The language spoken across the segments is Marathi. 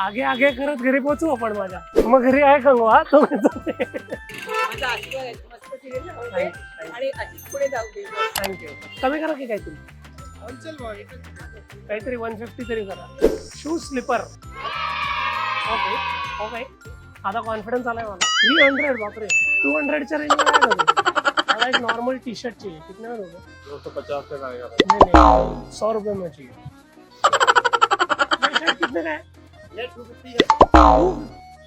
आगे आगे करत घरी पोहोचू आपण माझ्या. मग घरी आहे कंगवा तो माझा आशीर्वाद आहे. मस्त सिरियल राहू दे आणि अशीच पुढे जाऊ दे. थँक्यू. कमी करा की काहीतरी काहीतरी 150 तरी करा. Shoes slipper. Okay okay. आता कॉन्फिडन्स आलाय मला. 300 बापरे. 200च्या रेंज मला एक नॉर्मल टी शर्ट चाहिए. कितने में दोगे? 250 का आएगा. नहीं 100 रुपए में चाहिए. ये शर्ट कितने का है? ये 250 है.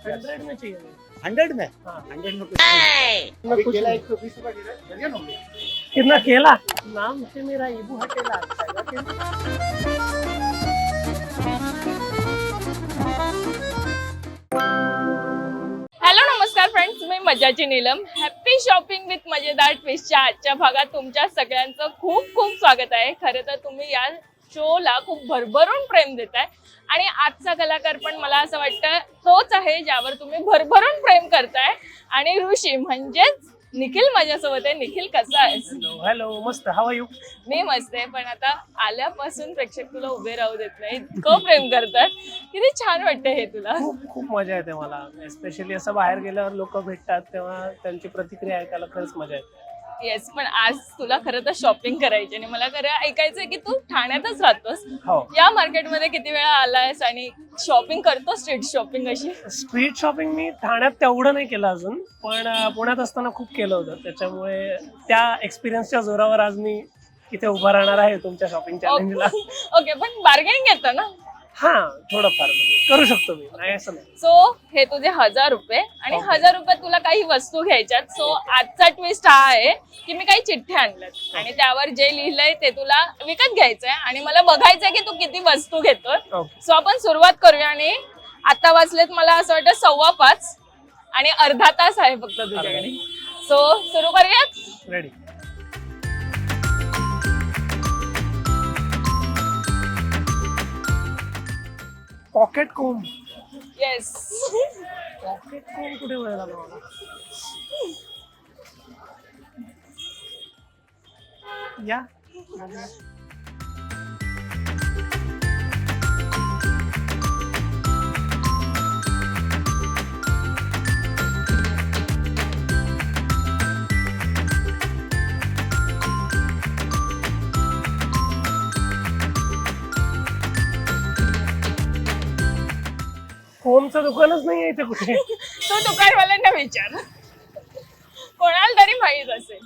100 में चाहिए. 100 में? हाँ. 100 में कुछ नहीं. मैं कुछ केला नहीं. 120 रुपए गिरा. बढ़िया ना. कितना केला? नाम से मेरा इबू हटेला अच्छा है केला. हॅलो नमस्कार फ्रेंड्स, मी मजाची नीलम. हॅपी शॉपिंग विथ मजेदार ट्विस्टच्या आजच्या भागात तुमच्या सगळ्यांचं खूप खूप स्वागत आहे. खरं तर तुम्ही या शोला खूप भरभरून प्रेम देताय आणि आजचा कलाकार पण मला असं वाटतं तोच आहे ज्यावर तुम्ही भरभरून प्रेम करताय. आणि ऋषी म्हणजेच निखिल माझ्यासोबत आहे. निखिल कसा आहेस? हेलो मस्त. हाउ आर यू? मी मस्त आहे, पण आता आल्यापासून प्रेक्षक तुला उभे राहू देत नाही, इतकं प्रेम करतात. किती छान वाटतं हे तुला. खूप खूप मजा येते मला. स्पेशली असं बाहेर गेल्यावर लोक भेटतात तेव्हा त्यांची प्रतिक्रिया ऐकायला खरंच मजा येते. येस, पण आज तुला खरं तर शॉपिंग करायची आणि मला खरं ऐकायचंय की तू ठाण्यातच राहतोस. हो. या मार्केटमध्ये किती वेळा आलायस आणि शॉपिंग करतो? स्ट्रीट शॉपिंग अशी? स्ट्रीट शॉपिंग मी ठाण्यात तेवढं नाही केलं अजून, पण पुण्यात असताना खूप केलं होतं. त्याच्यामुळे त्या एक्सपिरियन्सच्या जोरावर आज मी इथे उभा राहणार आहे तुमच्या शॉपिंग चॅलेंजला. ओके, पण बार्गेनिंग येतं ना? हा, थोडंफार करू शकतो मी, नाही असं नाही. सो हे तुझे 1000 रुपये आणि 1000 रुपयात तुला काही वस्तू घ्यायच्यात. सो आजचा ट्विस्ट हा आहे की मी काही चिठ्ठ्या आणल्यात आणि त्यावर जे लिहिलंय ते तुला विकत घ्यायचंय आणि मला बघायचंय की तू किती वस्तू घेतोय. ओके. सो आपण सुरुवात करूया. आणि आता वाजलेत मला असं वाटतं 5:15 आणि अर्धा तास आहे फक्त तुझ्याकडे. सो सुरू करूयात. रेडी. पॉकेट कोम. येस. पॉकेट कोम कुठे मिळाला मला? या कोमचं दुकानच नाही आहे इथे कुठे. तू दुकानवाल्यांना विचार, कोणाला तरी माहित असेल.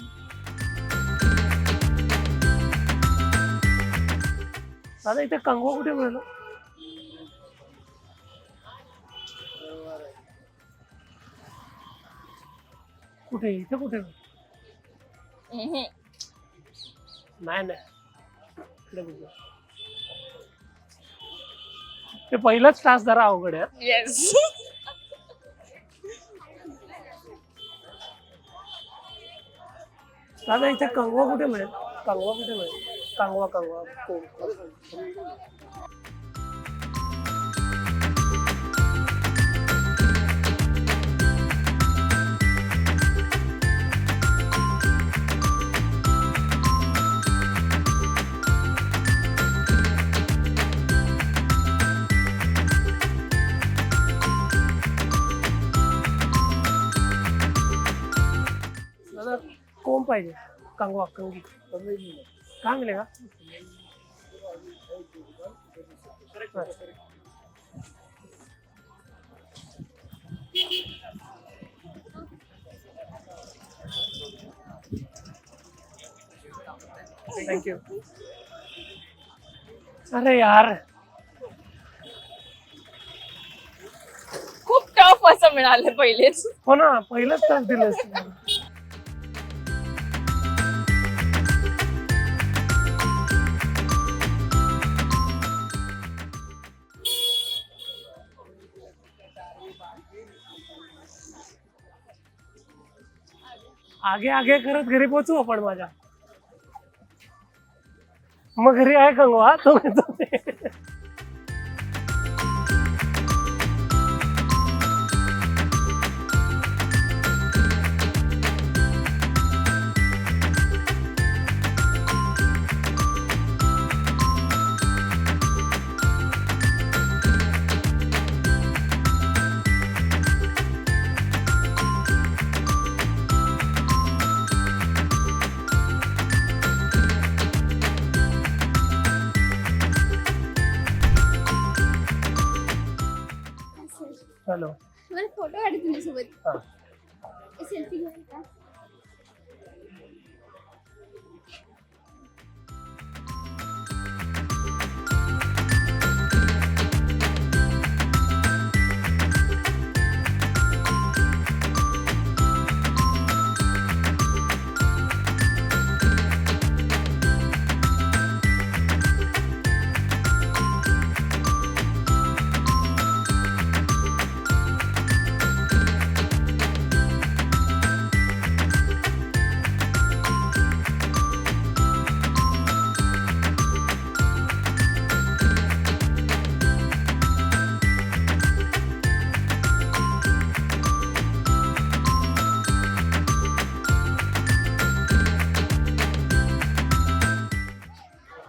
दादा इथे कंगवा कुठे मिळाला? कुठे इथे कुठे? हम्म. नाही नाही इकडे कुठे? ते पहिलाच तास जरा अवघड आहे. येस. दादा इथे कंगवा कुठे मिळेल? कंगवा कुठे मिळेल? कंगवा कंगवा कोम. दादा कोम पाहिजे. कंगवा कंगी कहाँ मिलेगा? Thank you. अरे यार खूप टफ असं मिळालं पहिलेच. हो ना, पहिलंच तास दिलं. आगे आगे करत घरी पोहोचू आपण माझ्या. मग घरी आहे कंगवा तो. हॅलो. मला फोटो काढ तुझ्यासोबत. हा. सेल्फी घेऊन का?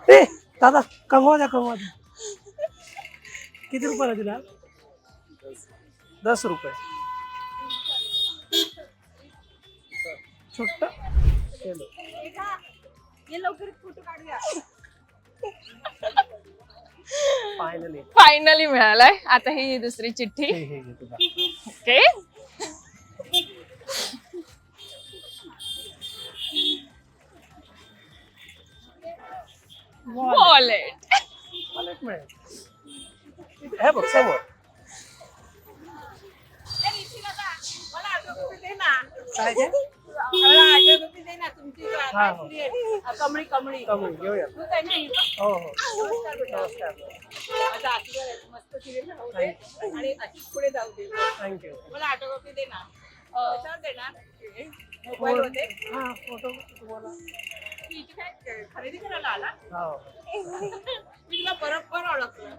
ए दादा कमवा द्या. किती रुपयाला दिला? 10 रुपये. छोटा ये लवकर फोटो काढूया. फायनली मिळालाय. आता ही दुसरी चिठ्ठी. हे घे तुझा. ओके. वॉलेट. वॉलेट मिळेल. हे बघ समोर. मला 8 रुपये दे ना. काय घे? मला 8 रुपये दे ना. तुमची हा, हो. कमळी कमळी कमी घेऊया. तू काय नाही. हो हो. नमस्कार बेटा. नमस्कार. माझा आशीर्वाद आहे. मस्त सिरियल राहू दे आणि अशीच पुढे जाऊ दे. थँक्यू. मला 8 रुपये दे ना. कशावर देणार? मोबाईल मध्ये. हा फोटो तुम्हाला. तू इथे काय खरेदी करायला आला? हो. मी तुला बरोबर ओळखलं.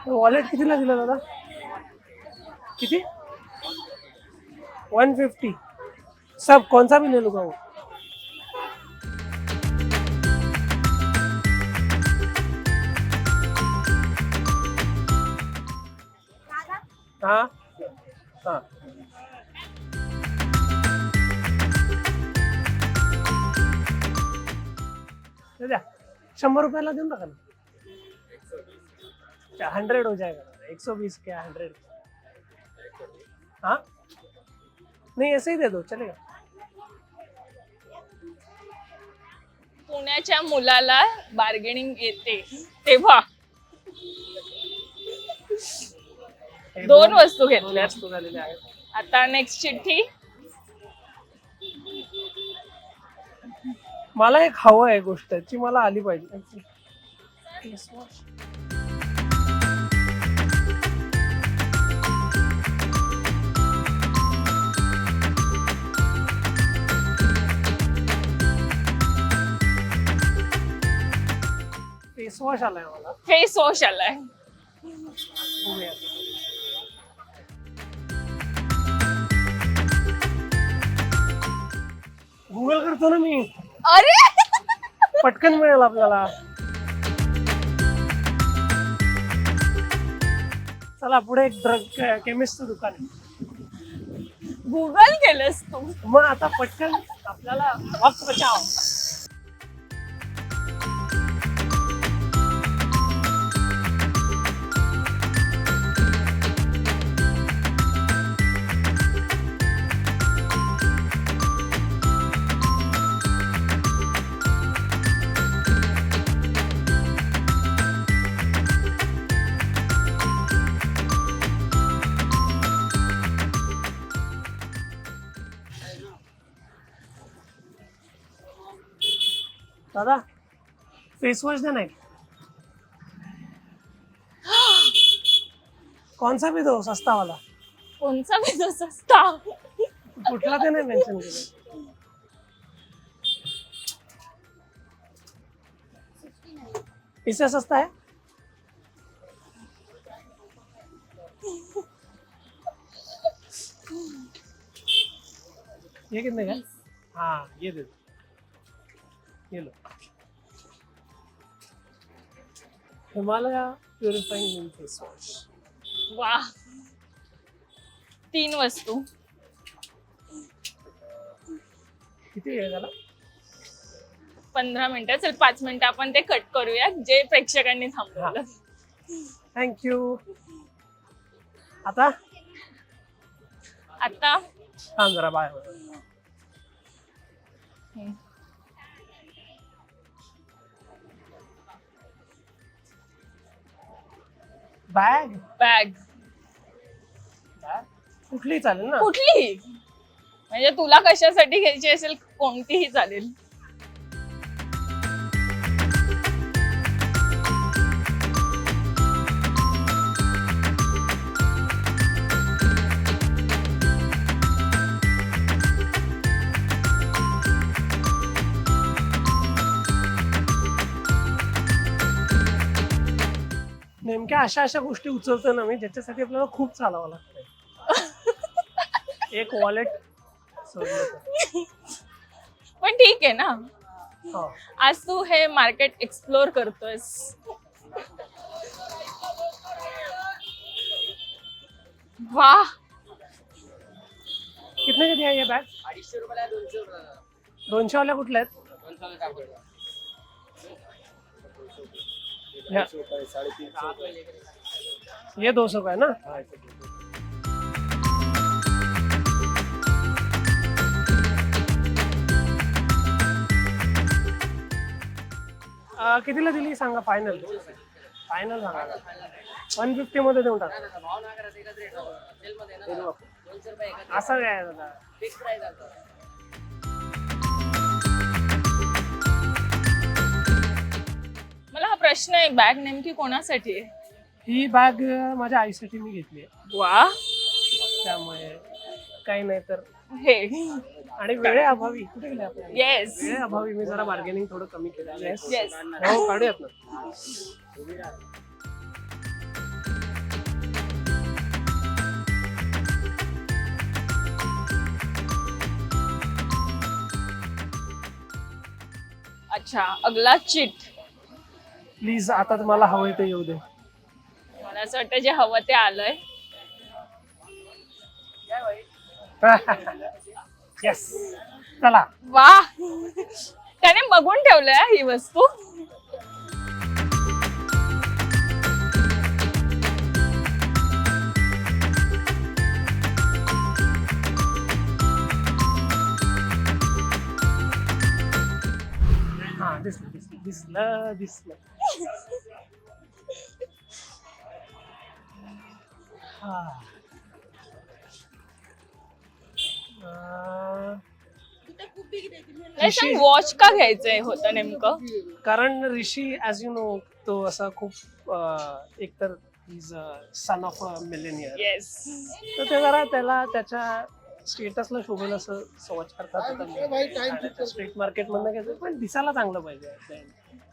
वॉलेट कितीला दिला दादा? किती? 150. सब कौन सा भी ले लूंगा वो. हाँ हाँ. दे द्या. 100 रुपयाला देऊन टाका ना. 100 हो जाएगा. 120 क्या 100. हाँ नहीं ऐसे ही दे दो चलेगा. पुण्याच्या मुलाला बार्गेनिंग येते तेव्हा हे 2 वस्तू दोन घेतल्या. वस्तू झालेल्या आहेत. आता नेक्स्ट चिठ्ठी. मला एक हवं आहे गोष्ट ची मला आली पाहिजे. फेस वॉश आलाय मला. फेस वॉश आलाय. बघूया. गुगल करतो ना मी. अरे पटकन मिळेल आपल्याला. चला पुढे एक ड्रग केमिस्टचं दुकान आहे. गुगल केलंस तू. मग आता पटकन आपल्याला वक्त बचाव. दादा फेस वॉश देना है. कौन सा भी दो सस्ता वाला. कोणचा विजो सस्ता. कुठला ते नाही मेन्शन केलं. इससे सस्ता है. ये कितने का? हाँ ये दे दो. ये लो. Himalaya purifying face wash. वा 3 वस्तू. किती वेळ झाला? 15 मिनिटं. चल 5 मिनिटं आपण ते कट करूया जे प्रेक्षकांनी थांबवलं. थँक्यू. आता आता थांब जरा बाहेर. बॅग बॅग कुठली चालेल ना? कुठली म्हणजे तुला कशासाठी घ्यायची असेल कोणतीही चालेल. नेमक्या अशा गोष्टी उचलतो ना मी ज्याच्यासाठी आपल्याला खूप चालावं लागतंय. एक वॉलेट सोडलं. पण ठीक आहे ना, हो. आज तू हे मार्केट एक्सप्लोर करतोयस. वाह, कितने की आहे ये बॅग? 250 रुपयाला 200 रुपयाला 200 वाल्या कुठल्या आहेत? 200 का ह्या. ये 200 का है ना? कितीला दिली सांगा? फायनल फायनल सांगा. 150 मध्ये देऊन टाका. भाव ना करत एकच रेट सेल मध्ये ना 200 रुपये एकच असं काय दादा? फिक्स प्राइस आता. मला हा प्रश्न आहे, बॅग नेमकी कोणासाठी आहे? ही बॅग माझ्या आईसाठी मी घेतली आहे. वा, त्यामुळे काही नाही तर. हे आणि वेळेअभावी कुठे गेले आपण? येस वेळेअभावी मी जरा बार्गेनिंग थोडं कमी केलं. येस. हो, काढूयात ना. अच्छा, अगला चिट. प्लीज आता तुम्हाला हवंय ते येऊ दे. मला असं वाटतं जे हवं ते आलंय. येस, चला. वा, त्याने बघून ठेवलंय ही वस्तू. हा, दिसलं. हा. नाही सांग, वॉच का घ्यायचंय होतं नेमकं? कारण ऋषी ऍज यू नो तो असा खूप एकतर is son of a millionaire. Yes. तर ते जरा त्याला त्याच्या स्टेटसला शोभेल असं स्वच्छ करतात. स्ट्रीट मार्केट मधनं घ्यायचं पण दिसायला चांगलं पाहिजे.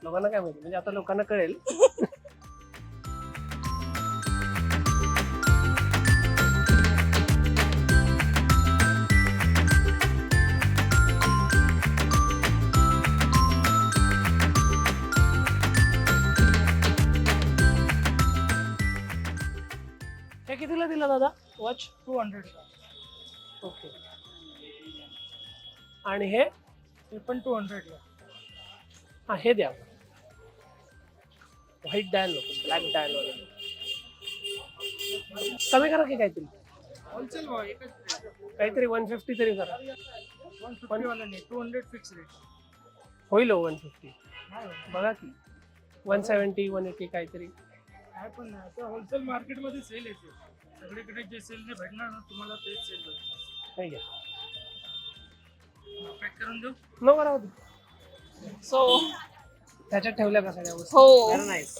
लोकांना काय माहिती, म्हणजे आता लोकांना कळेल. हे कितीला दिला दादा वॉच? 200. ओके. आणि हे हे पण 200 ला. हा, हे द्या. व्हाईट डायल नको, ब्लॅक डायल वगैरे. कमी करा की काहीतरी. होलसेल भाव एकच रेट. काहीतरी 150 तरी करा. 150 वाला नाही, 200 फिक्स रेट. होईल 150. बघा की 170 180 काहीतरी. काय पण नाही, आता होलसेल मार्केट मध्ये सेल येते. सगळीकडे जे सेल नाही भेटणार ना तुम्हाला तेच सेल भेटणार. नाही घ्या. पॅक करून देऊ. नको राहू दे. सो त्याच्यात ठेवल्या का सगळ्या वस्तू? हो. Very nice.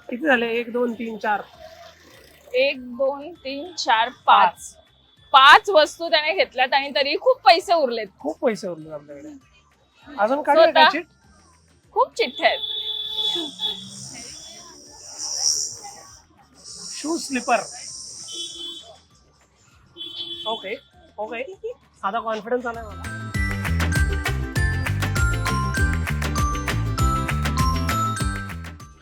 किती झाले? 1 2 3 4 1 2 3 4 5 5 वस्तू त्याने घेतल्यात आणि तरी खूप पैसे उरलेत. खूप पैसे उरले आपल्याकडे. अजून काढूया का स्वतः? चिट? खूप चिठ्ठ्या आहेत. Shoe slipper. ओके ओके, आता कॉन्फिडन्स आलाय मला.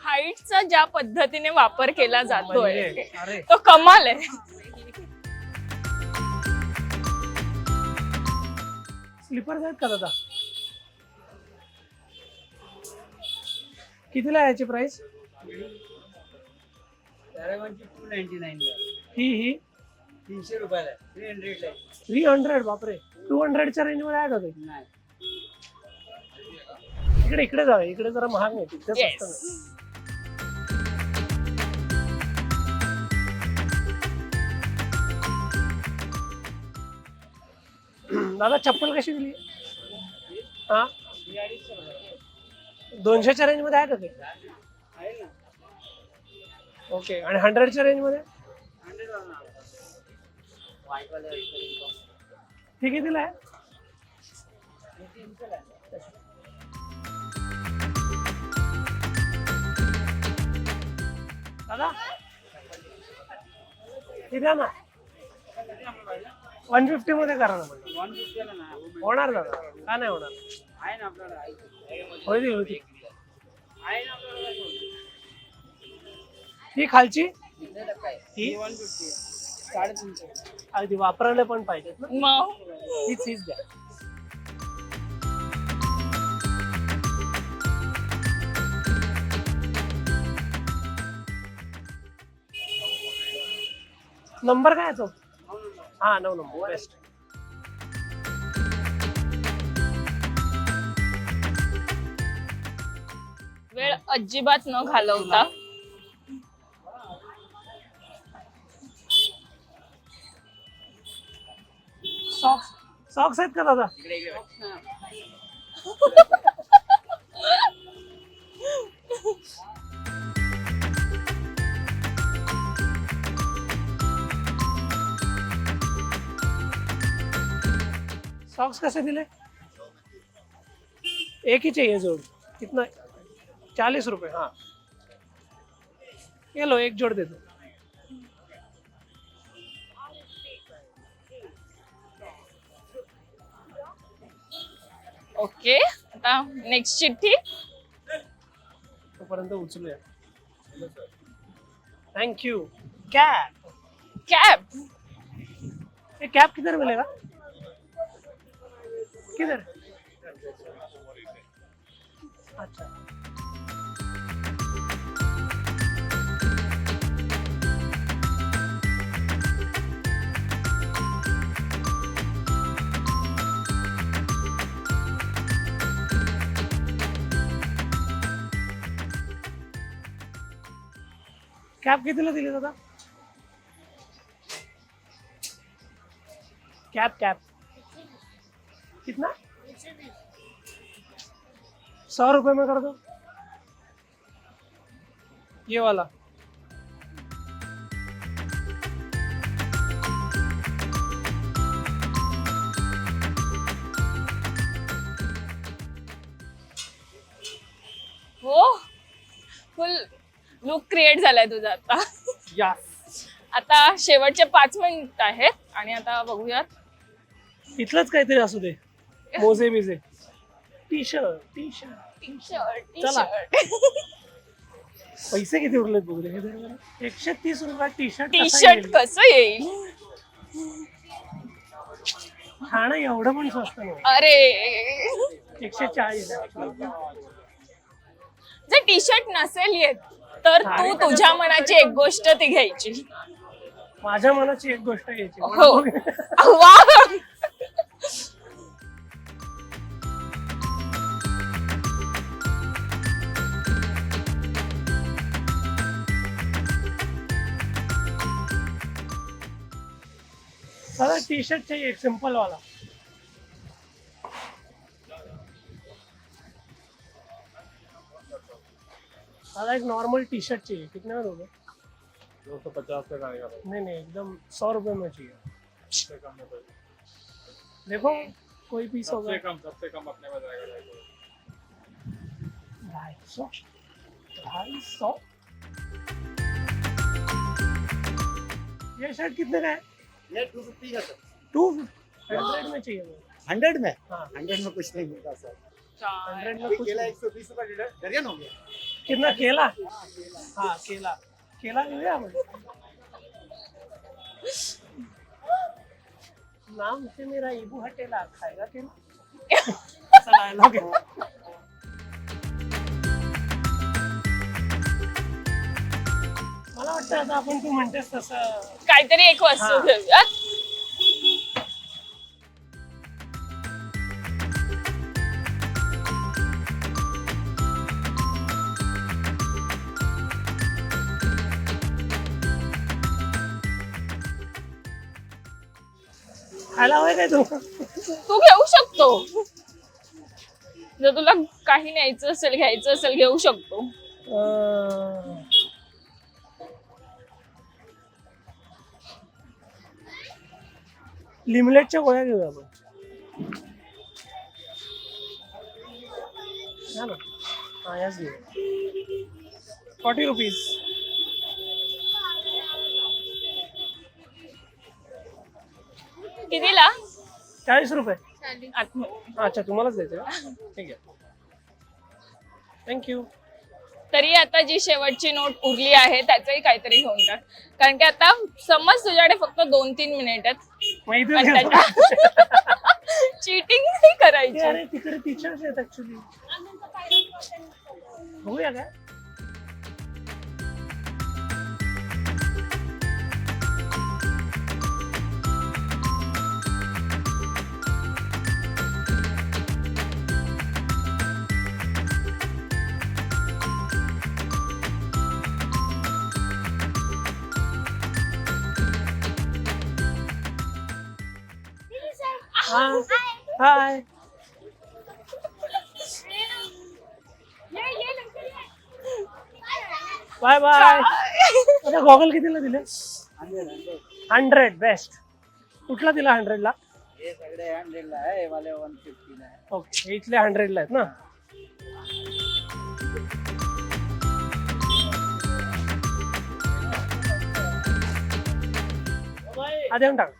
हाईटचा ज्या पद्धतीने वापर केला जातोय म्हणजे, अरे तो कमाल आहे. स्लीपर्स आहेत का दादा? कितीला आहे याची प्राइस? पॅरागॉनची 299 ला आहे. ही 300 रुपयाला आहे. 300 ला आहे. 300. बापरे, 200च्या रेंज मध्ये आहे का ते? नाही. इकडे जाऊया. इकडे जरा महाग नाही, तिथे Yes. स्वस्त नाही. दादा चप्पल कशी दिली? हा, 200च्या रेंज मध्ये आहे का ते? आहे ना. ओके. आणि 100च्या रेंज मध्ये 100 वाला ना. व्हाईट वाला आहे. ही कितीला आहे? 300 ला आहे. दादा हे द्या ना. 150 मध्ये करा ना. 150 ला ना. होणार दादा, का नाही होणार? आहे ना आपल्याला. होती आहे ना आपल्याला. ही खालची ही 150 350. अगदी वापरायला पण पाहिजेत ना. मग हीच द्या. नंबर काय आहे तो? हा, 9 नंबर बेस्ट. वेळ अजिबात न घालवता सॉक्स आहेत का दादा? सॉक्स कैसे दिले? एक ही चाहिए जोड़. कितना? 40 रुपए. हाँ, ये लो, एक जोड़ दे दो. ओके. आता नेक्स्ट चिठ्ठी. तोपर्यंत उचलूया. Thank you. कैप. कॅब. ये कैप किधर मिलेगा? किधर? अच्छा. कॅप कितीला दिली दादा? कैप कितना? 100 रुपए में कर दो. ये वाला. हो, फुल लुक क्रिएट झालाय तुझा आता. यस. आता शेवटचे 5 मिनिट आहेत आणि आता बघूयात. इथलंच काहीतरी असू दे. मोजे बिजे. T shirt. T shirt. चला. पैसे किती उरलेत बघू दे. 130 रुपयात टी शर्ट. टी शर्ट कसं येईल? ठाणं एवढं पण स्वस्त नाही. अरे 140. जर टी शर्ट नसेल येत तर तू तुझ्या मनाची एक गोष्ट ती घ्यायची. माझ्या मनाची एक गोष्ट घ्यायची. हो. वा. सारा टी शर्ट चाहिए, एक सिंपल वाला. सारा एक नॉर्मल टी शर्ट चाहिए. कितने में दोगे? 250 तक आएगा. नहीं, एकदम 100 रुपए में चाहिए. देखो कोई पीस होगा. सबसे कम अपने पास आएगा. 250. ये शर्ट कितने का है? ये 250 का सर. 200 में चाहिए मुझे. 100 में? हाँ. 100 में कुछ नहीं मिलता सर. 100 में अभी कुछ केला नहीं. 120 रुपए दर्जन हो गया. कितना केला? हाँ, केला ले लिया मुझे. नाम से मेरा ईबू हटेला. खाएगा केला? असा डायलॉग आहे. मला वाटतं आता आपण तू म्हणतेस तसं काहीतरी एक वस्तू हा. घेऊयात. खायला हवंय काय तू तू घेऊ शकतो. जर तुला काही न्यायचं असेल घ्यायचं असेल घेऊ शकतो. लिमलेटच्या गोळ्या घेऊया आपण. घ्या ना. हा याच घेऊ. 40 रुपीज. कितीला? 40 रुपये. आतमध्ये. अच्छा तुम्हालाच द्यायचं का? ठीक आहे. थँक्यू. तरी आता जी शेवटची नोट उरली आहे त्याचंही काहीतरी घेऊन टाक. कारण की आता समज तुझ्याकडे फक्त 2-3 मिनिट आहेत माहिती आणि आहे. चिटिंग नाही करायची. अरे तिकडे टीचर्स आहेत ऍक्च्युली. बघूया काय? हाय. Bye bye. आता गॉगल कितीला दिले? 100. बेस्ट. कुठला दिला 100 ला? हे सगळे 100 ला आहे, वाले 150 ला आहे. ओके इथले 100 ला आहेत ना. हा देऊन टाक.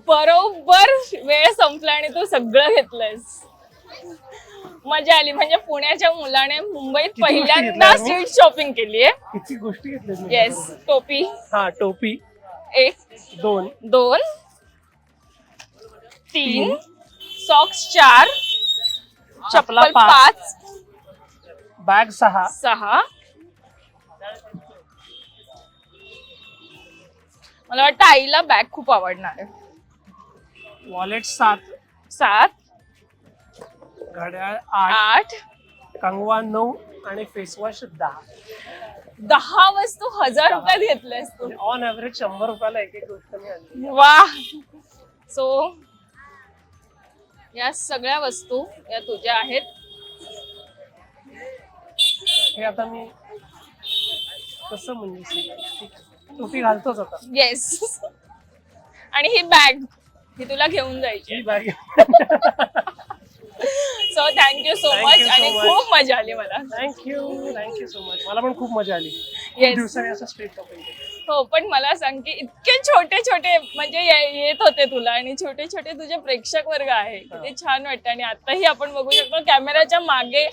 बरोबर वेळ संपला आणि तू सगळं घेतलंयस. मजा आली. म्हणजे पुण्याच्या मुलाने मुंबईत किती गोष्टी पहिल्यांदा घेतल्या स्ट्रीट शॉपिंग केली आहे. किती गोष्टी घेतल्या? येस. टोपी हा टोपी 1, 2, 2, 3, सॉक्स 4, चपला चप्पल 5, 5, बॅग 6, 6. मला वाटतं आईला बॅग खूप आवडणार आहे. वॉलेट 7, 7, घड्याळ 8, 8, कंगवा 9 आणि फेसवॉश 10. 10 वस्तू 1000 रुपयात घेतल्यास तू. ऑन ऍव्हरेज 100 रुपयाला एक एक गोष्ट मी आणली. वा. सो या सगळ्या वस्तू या तुझ्या आहेत. हे आता मी कसं म्हणजे टोपी घालतोच आता. येस. आणि ही बॅग ही तुला घेऊन जायची. ही bag so thank you so Thank much. you so आणि much. खूप मजा आली मला. Thank you so much. मला पण खूप मजा आली. Yes. दिवसाने असं स्ट्रीट शॉपिंग केलं. हो पण मला सांग की इतके छोटे छोटे म्हणजे येत होते तुला आणि छोटे छोटे तुझे प्रेक्षक वर्ग आहे. किती छान वाटतं. आणि आताही आपण बघू शकतो कॅमेराच्या मागे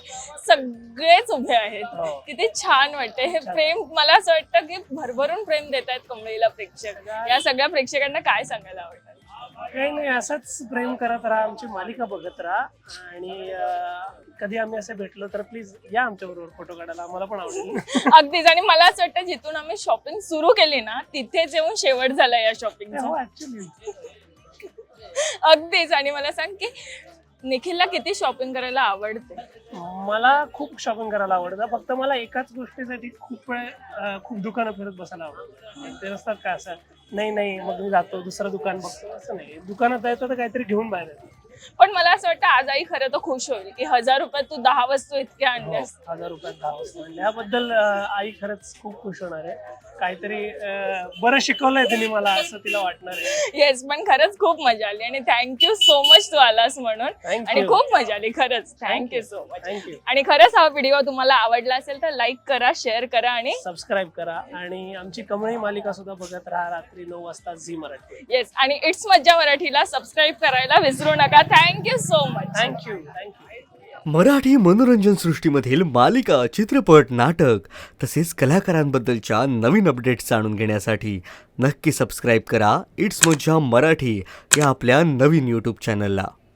सगळेच उभे आहेत. हो. किती छान वाटते. हे प्रेम मला असं वाटतं की भरभरून प्रेम देत आहेत कमळीला प्रेक्षक. या सगळ्या प्रेक्षकांना काय सांगायला आवडतं? काही नाही असंच प्रेम करत राहा. आमची मालिका बघत राहा. आणि कधी आम्ही असे भेटलो तर प्लीज या आमच्या बरोबर फोटो काढायला. आम्हाला पण आवडेल. अगदीच. आणि मला असं वाटतं जिथून आम्ही शॉपिंग सुरू केली ना तिथेच येऊन शेवट झाला या शॉपिंगचा. हो ऍक्च्युली अगदीच. आणि मला सांग की निखिलला किती शॉपिंग करायला आवडते? मला खूप शॉपिंग करायला आवडतं. फक्त मला एकाच गोष्टीसाठी खूप वेळ खूप दुकानं फिरत बसायला आवडतं. ते नसतात का असं नाही मग मी जातो दुसरं दुकान बघतो असं नाही. दुकानात जायचं तर काहीतरी घेऊन बाहेर येतो. पण मला असं वाटतं आज आई खरं तर खुश होईल की 1000 रुपयात तू 10 वस्तू इतक्या आणल्यास. 1000 रुपयात 10 वस्तू आणल्या. याबद्दल आई खरंच खूप खुश होणार आहे. काहीतरी बरं शिकवलंय तिने मला असं तिला वाटणार आहे. येस. पण खरंच खूप मजा आली आणि थँक्यू सो मच तू आलास म्हणून. Thank आणि you. खूप मजा आली खरंच. Thank you so much. थँक्यू. आणि खरंच हा व्हिडिओ तुम्हाला आवडला असेल तर लाईक करा, शेअर करा आणि सबस्क्राईब करा. आणि आमची कमळी मालिका सुद्धा बघत राहा रात्री 9 वाजता झी मराठी. येस. आणि इट्स मज्जा मराठीला सबस्क्राईब करायला विसरू नका. Thank you so much. Thank you. Marathi मनोरंजन सृष्टीमधील मालिका, चित्रपट, नाटक तसेच कलाकारांबद्दलच्या नवीन अपडेट्स जाणून घेण्यासाठी नक्की सबस्क्राईब करा इट्स मज्जा मराठी या आपल्या नवीन यूट्यूब चॅनलला.